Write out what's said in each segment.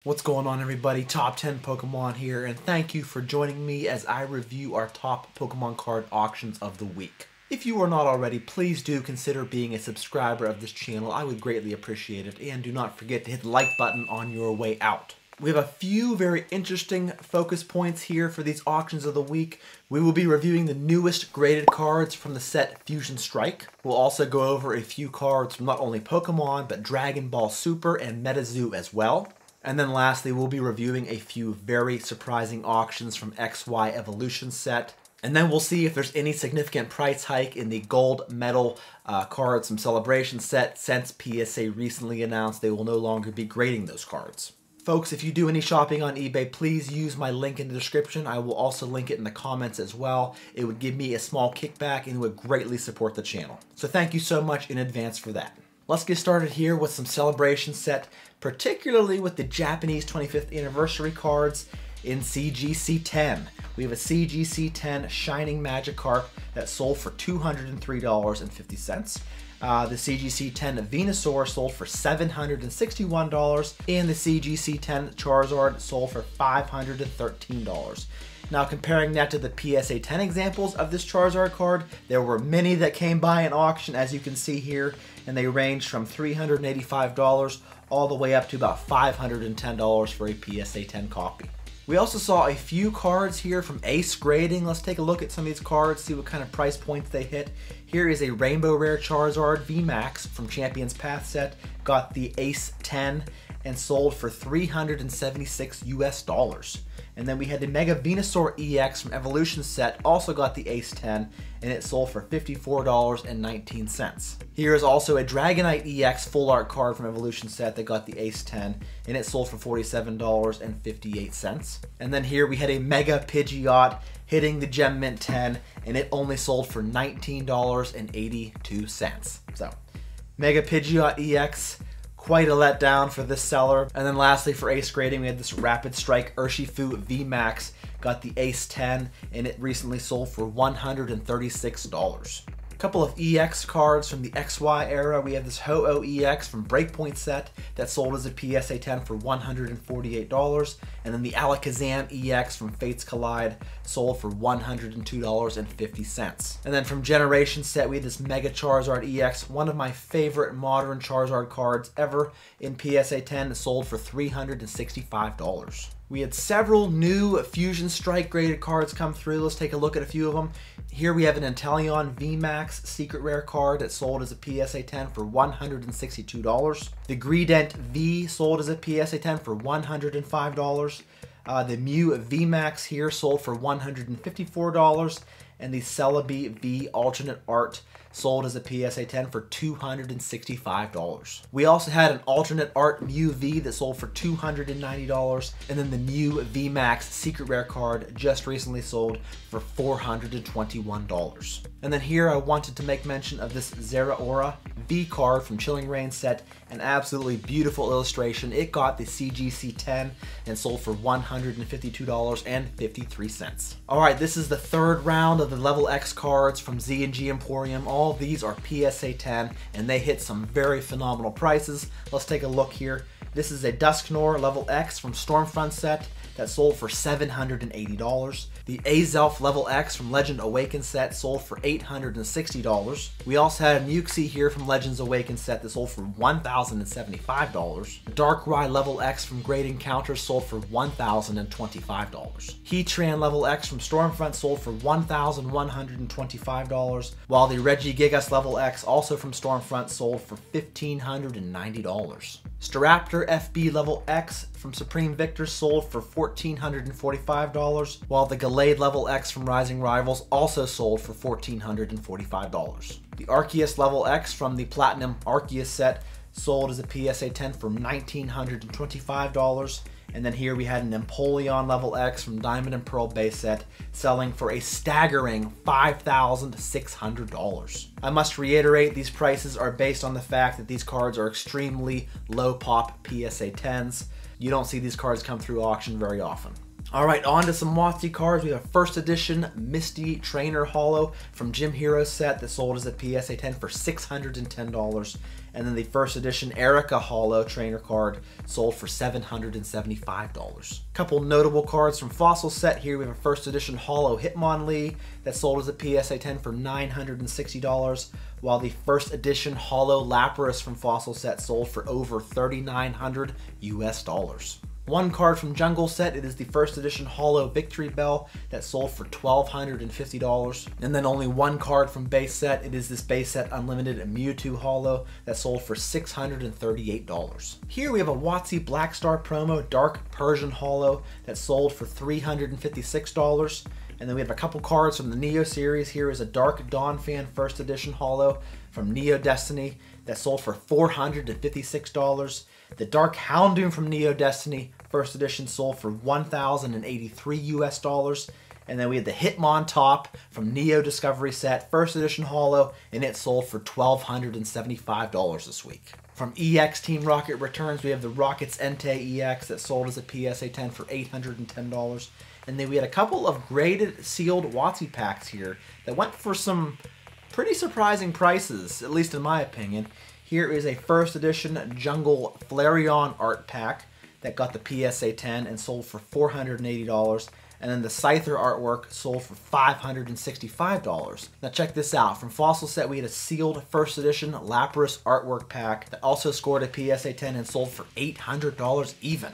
What's going on, everybody? Top 10 Pokemon here, and thank you for joining me as I review our top Pokemon card auctions of the week. If you are not already, please do consider being a subscriber of this channel. I would greatly appreciate it, and do not forget to hit the like button on your way out. We have a few very interesting focus points here for these auctions of the week. We will be reviewing the newest graded cards from the set Fusion Strike. We'll also go over a few cards from not only Pokemon, but Dragon Ball Super and MetaZoo as well. And then lastly, we'll be reviewing a few very surprising auctions from XY Evolution set. And then we'll see if there's any significant price hike in the gold medal cards from Celebration set, since PSA recently announced they will no longer be grading those cards. Folks, if you do any shopping on eBay, please use my link in the description. I will also link it in the comments as well. It would give me a small kickback and would greatly support the channel. So thank you so much in advance for that. Let's get started here with some Celebration set, particularly with the Japanese 25th anniversary cards in CGC10. We have a CGC10 Shining Magikarp that sold for $203.50. The CGC10 Venusaur sold for $761, and the CGC10 Charizard sold for $513. Now, comparing that to the PSA 10 examples of this Charizard card, there were many that came by in auction, as you can see here, and they ranged from $385 all the way up to about $510 for a PSA 10 copy. We also saw a few cards here from Ace Grading. Let's take a look at some of these cards, see what kind of price points they hit. Here is a Rainbow Rare Charizard VMAX from Champions Path set. Got the Ace 10 and sold for $376 US. And then we had the Mega Venusaur EX from Evolution set, also got the Ace 10, and it sold for $54.19. Here is also a Dragonite EX full art card from Evolution set that got the Ace 10, and it sold for $47.58. And then here we had a Mega Pidgeot hitting the Gem Mint 10, and it only sold for $19.82. So, Mega Pidgeot EX, quite a letdown for this seller. And then lastly, for Ace Grading, we had this Rapid Strike Urshifu VMAX, got the Ace 10, and it recently sold for $136. A couple of EX cards from the XY era. We have this Ho-Oh EX from Breakpoint set that sold as a PSA 10 for $148, and then the Alakazam EX from Fates Collide sold for $102.50. And then from Generation set, we had this Mega Charizard EX, one of my favorite modern Charizard cards ever in PSA 10, sold for $365. We had several new Fusion Strike graded cards come through. Let's take a look at a few of them. Here we have an Inteleon VMAX Secret Rare card that sold as a PSA 10 for $162. The Greedent V sold as a PSA 10 for $105. The Mew VMAX here sold for $154. And the Celebi V Alternate Art sold as a PSA 10 for $265. We also had an Alternate Art Mew V that sold for $290, and then the Mew VMAX Secret Rare card just recently sold for $421. And then here I wanted to make mention of this Zeraora V card from Chilling Reign set, an absolutely beautiful illustration. It got the CGC 10 and sold for $152.53. Alright, this is the third round of the Level X cards from Z&G Emporium. All of these are PSA 10 and they hit some very phenomenal prices. Let's take a look here. This is a Dusknoir Level X from Stormfront set that sold for $780. The Azelf Level X from Legend Awaken set sold for $860. We also had a Muxie here from Legends Awaken set that sold for $1,075. The Darkrai Level X from Great Encounter sold for $1,025. Heatran Level X from Stormfront sold for $1,125, while the Regigigas Level X, also from Stormfront, sold for $1,590. Staraptor FB Level X from Supreme Victor sold for $1,445, while the Gallade Level X from Rising Rivals also sold for $1,445. The Arceus Level X from the Platinum Arceus set sold as a PSA 10 for $1,925. And then here we had an Empoleon Level X from Diamond and Pearl base set selling for a staggering $5,600. I must reiterate, these prices are based on the fact that these cards are extremely low pop PSA 10s. You don't see these cards come through auction very often. Alright, on to some WotC cards. We have first edition Misty Trainer Holo from Gym Hero set that sold as a PSA 10 for $610. And then the first edition Erica Holo trainer card sold for $775. Couple notable cards from Fossil Set. Here we have a first edition Holo Hitmonlee that sold as a PSA 10 for $960, while the first edition Holo Lapras from Fossil Set sold for over $3,900 US. One card from Jungle Set, it is the first edition Holo Victory Bell that sold for $1,250. And then only one card from Base Set, it is this Base Set Unlimited Mewtwo Holo that sold for $638. Here we have a WotC Black Star promo Dark Persian Holo that sold for $356. And then we have a couple cards from the Neo series. Here is a Dark Dawn Fan first edition Holo from Neo Destiny that sold for $456. The Dark Houndoom from Neo Destiny first edition sold for $1,083 US. And then we had the Hitmontop from Neo Discovery Set first edition Holo, and it sold for $1,275 this week. From EX Team Rocket Returns, we have the Rockets Entei EX that sold as a PSA 10 for $810. And then we had a couple of graded sealed WotC packs here that went for some pretty surprising prices, at least in my opinion. Here is a first edition Jungle Flareon art pack that got the PSA 10 and sold for $480. And then the Scyther artwork sold for $565. Now check this out. From Fossil Set, we had a sealed first edition Lapras artwork pack that also scored a PSA 10 and sold for $800 even.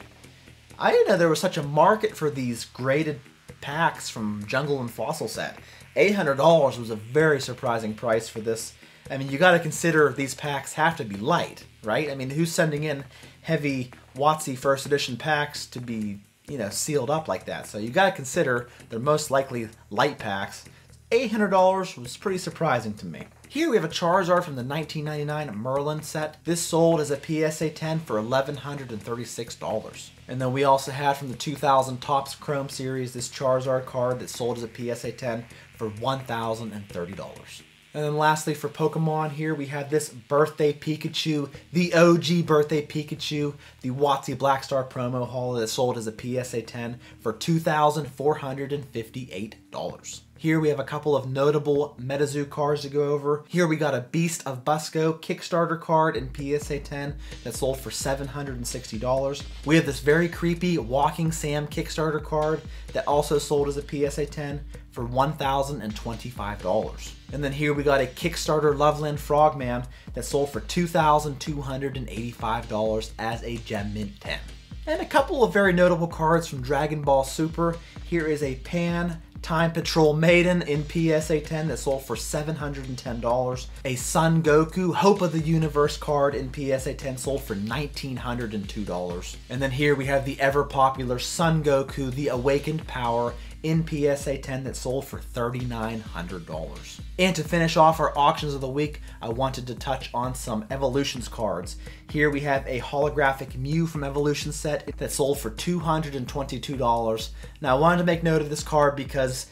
I didn't know there was such a market for these graded packs from Jungle and Fossil Set. $800 was a very surprising price for this. I mean, you got to consider these packs have to be light, right? I mean, who's sending in heavy WotC first edition packs to be, you know, sealed up like that? So you got to consider they're most likely light packs. $800 was pretty surprising to me. Here we have a Charizard from the 1999 Merlin set. This sold as a PSA 10 for $1,136. And then we also had from the 2000 Topps Chrome series this Charizard card that sold as a PSA 10 for $1,030. And then lastly for Pokemon, here we have this Birthday Pikachu, the OG Birthday Pikachu, the WotC Black Star promo holo that sold as a PSA 10 for $2,458. Here we have a couple of notable MetaZoo cards to go over. Here we got a Beast of Busco Kickstarter card in PSA 10 that sold for $760. We have this very creepy Walking Sam Kickstarter card that also sold as a PSA 10 for $1,025. And then here we got a Kickstarter Loveland Frogman that sold for $2,285 as a Gem Mint 10. And a couple of very notable cards from Dragon Ball Super. Here is a Pan Time Patrol Maiden in PSA 10 that sold for $710. A Son Goku Hope of the Universe card in PSA 10 sold for $1,902. And then here we have the ever popular Son Goku The Awakened Power in PSA 10 that sold for $3,900. And to finish off our auctions of the week, I wanted to touch on some Evolutions cards. Here we have a holographic Mew from Evolution set that sold for $222. Now I wanted to make note of this card because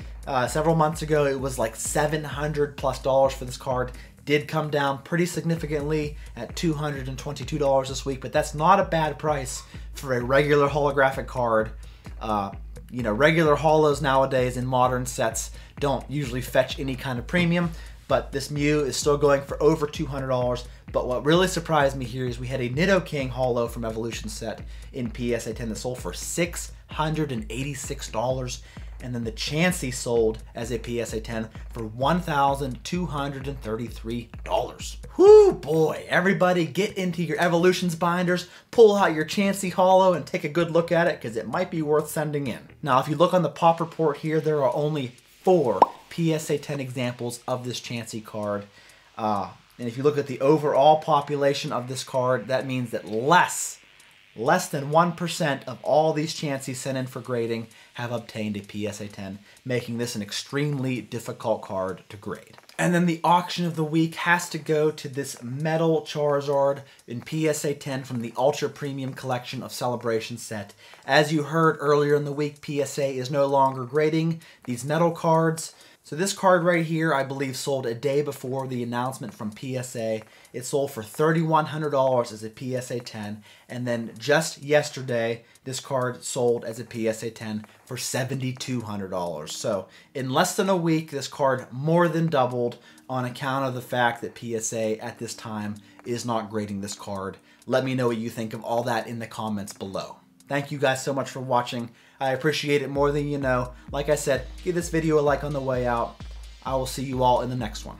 several months ago it was like $700+ for this card. Did come down pretty significantly at $222 this week, but that's not a bad price for a regular holographic card. You know, regular holos nowadays in modern sets don't usually fetch any kind of premium, but this Mew is still going for over $200. But what really surprised me here is we had a Nidoking holo from Evolution set in PSA 10 that sold for $686. And then the Chansey sold as a PSA 10 for $1,233. Whoo boy, everybody get into your Evolutions binders, pull out your Chansey holo and take a good look at it because it might be worth sending in. Now if you look on the pop report here, there are only 4 PSA 10 examples of this Chansey card. And if you look at the overall population of this card, that means that less than 1% of all these Chanseys sent in for grading have obtained a PSA 10, making this an extremely difficult card to grade. And then the auction of the week has to go to this Metal Charizard in PSA 10 from the Ultra Premium Collection of Celebration set. As you heard earlier in the week, PSA is no longer grading these metal cards. So this card right here, I believe, sold a day before the announcement from PSA. It sold for $3,100 as a PSA 10. And then just yesterday, this card sold as a PSA 10 for $7,200. So in less than a week, this card more than doubled on account of the fact that PSA at this time is not grading this card. Let me know what you think of all that in the comments below. Thank you guys so much for watching. I appreciate it more than you know. Like I said, give this video a like on the way out. I will see you all in the next one.